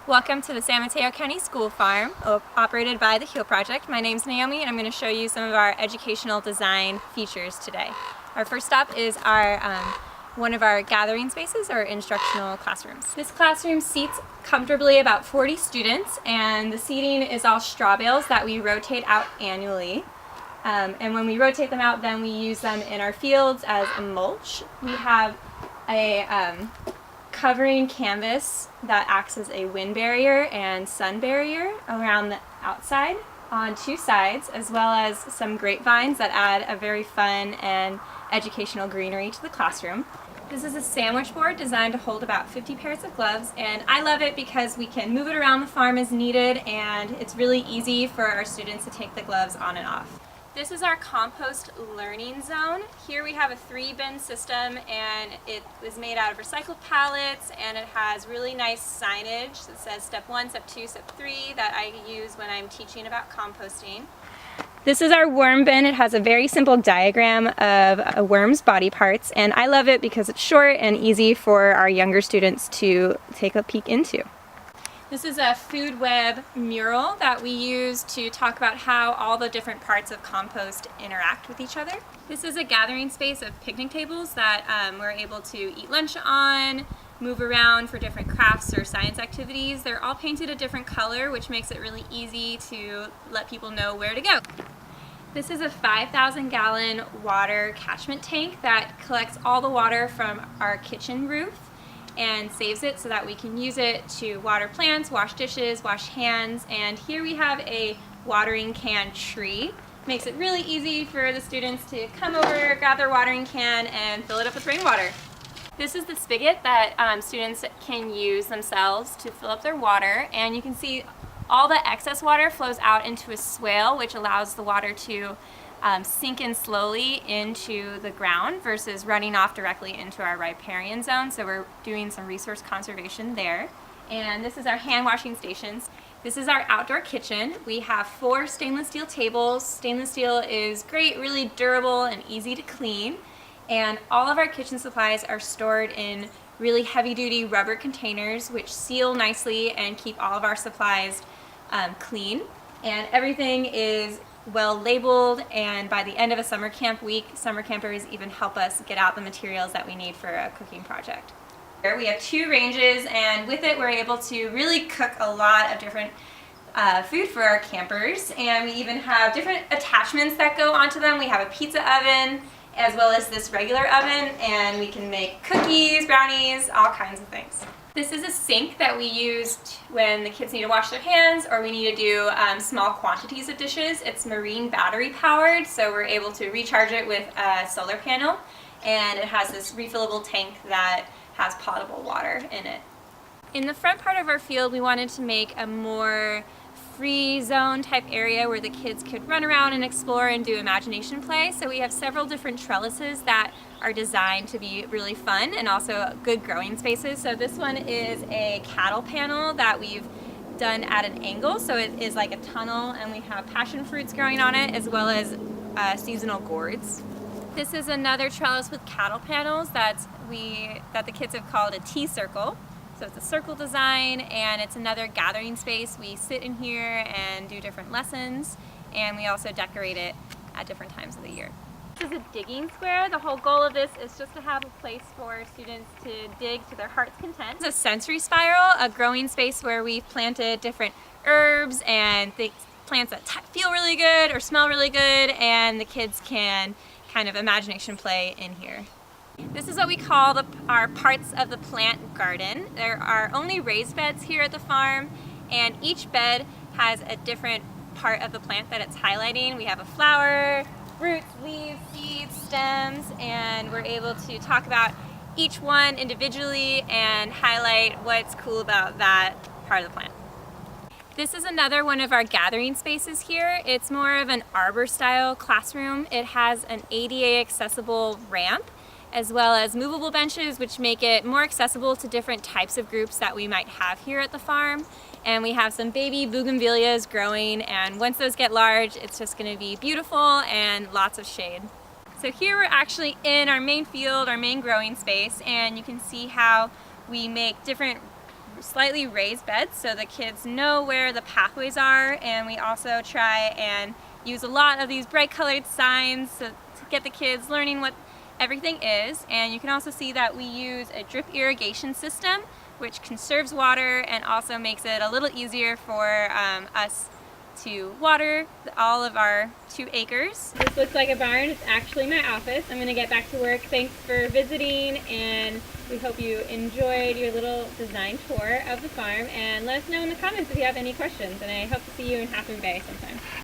Welcome to the San Mateo County School Farm, operated by the HEAL Project. My name's Naomi and I'm going to show you some of our educational design features today. Our first stop is one of our gathering spaces, or instructional classrooms. This classroom seats comfortably about 40 students, and the seating is all straw bales that we rotate out annually. And when we rotate them out, then we use them in our fields as a mulch. We have a covering canvas that acts as a wind barrier and sun barrier around the outside on two sides, as well as some grapevines that add a very fun and educational greenery to the classroom. This is a sandwich board designed to hold about 50 pairs of gloves, and I love it because we can move it around the farm as needed, and it's really easy for our students to take the gloves on and off. This is our compost learning zone. Here we have a 3-bin system, and it is made out of recycled pallets, and it has really nice signage that says step 1, step 2, step 3 that I use when I'm teaching about composting. This is our worm bin. It has a very simple diagram of a worm's body parts, and I love it because it's short and easy for our younger students to take a peek into. This is a food web mural that we use to talk about how all the different parts of compost interact with each other. This is a gathering space of picnic tables that we're able to eat lunch on, move around for different crafts or science activities. They're all painted a different color, which makes it really easy to let people know where to go. This is a 5,000-gallon water catchment tank that collects all the water from our kitchen roof and saves it so that we can use it to water plants, wash dishes, wash hands, and here we have a watering can tree. Makes it really easy for the students to come over, grab their watering can, and fill it up with rainwater. This is the spigot that students can use themselves to fill up their water, and you can see all the excess water flows out into a swale, which allows the water to sink in slowly into the ground versus running off directly into our riparian zone. So we're doing some resource conservation there. And this is our hand washing stations. This is our outdoor kitchen. We have 4 stainless steel tables. Stainless steel is great, really durable and easy to clean. And all of our kitchen supplies are stored in really heavy-duty rubber containers which seal nicely and keep all of our supplies clean. And everything is well labeled, and by the end of a summer camp week, summer campers even help us get out the materials that we need for a cooking project. Here we have 2 ranges, and with it we're able to really cook a lot of different food for our campers, and we even have different attachments that go onto them. We have a pizza oven as well as this regular oven, and we can make cookies, brownies, all kinds of things. This is a sink that we use when the kids need to wash their hands or we need to do small quantities of dishes. It's marine battery powered, so we're able to recharge it with a solar panel, and it has this refillable tank that has potable water in it. In the front part of our field, we wanted to make a more free zone type area where the kids could run around and explore and do imagination play. So we have several different trellises that are designed to be really fun and also good growing spaces. So this one is a cattle panel that we've done at an angle, so it is like a tunnel, and we have passion fruits growing on it as well as seasonal gourds. This is another trellis with cattle panels that the kids have called a T-circle. So it's a circle design, and it's another gathering space. We sit in here and do different lessons, and we also decorate it at different times of the year. This is a digging square. The whole goal of this is just to have a place for students to dig to their heart's content. It's a sensory spiral, a growing space where we've planted different herbs and plants that feel really good or smell really good, and the kids can kind of imagination play in here. This is what we call our parts of the plant garden. There are only raised beds here at the farm, and each bed has a different part of the plant that it's highlighting. We have a flower, roots, leaves, seeds, stems, and we're able to talk about each one individually and highlight what's cool about that part of the plant. This is another one of our gathering spaces here. It's more of an arbor style classroom. It has an ADA accessible ramp as well as movable benches, which make it more accessible to different types of groups that we might have here at the farm. And we have some baby bougainvilleas growing, and once those get large, it's just going to be beautiful and lots of shade. So here we're actually in our main field, our main growing space, and you can see how we make different slightly raised beds so the kids know where the pathways are, and we also try and use a lot of these bright colored signs to get the kids learning what everything is. And you can also see that we use a drip irrigation system which conserves water and also makes it a little easier for us to water all of our 2 acres. This looks like a barn. It's actually my office. I'm going to get back to work. Thanks for visiting, and we hope you enjoyed your little design tour of the farm, and let us know in the comments if you have any questions, and I hope to see you in Half Moon Bay sometime.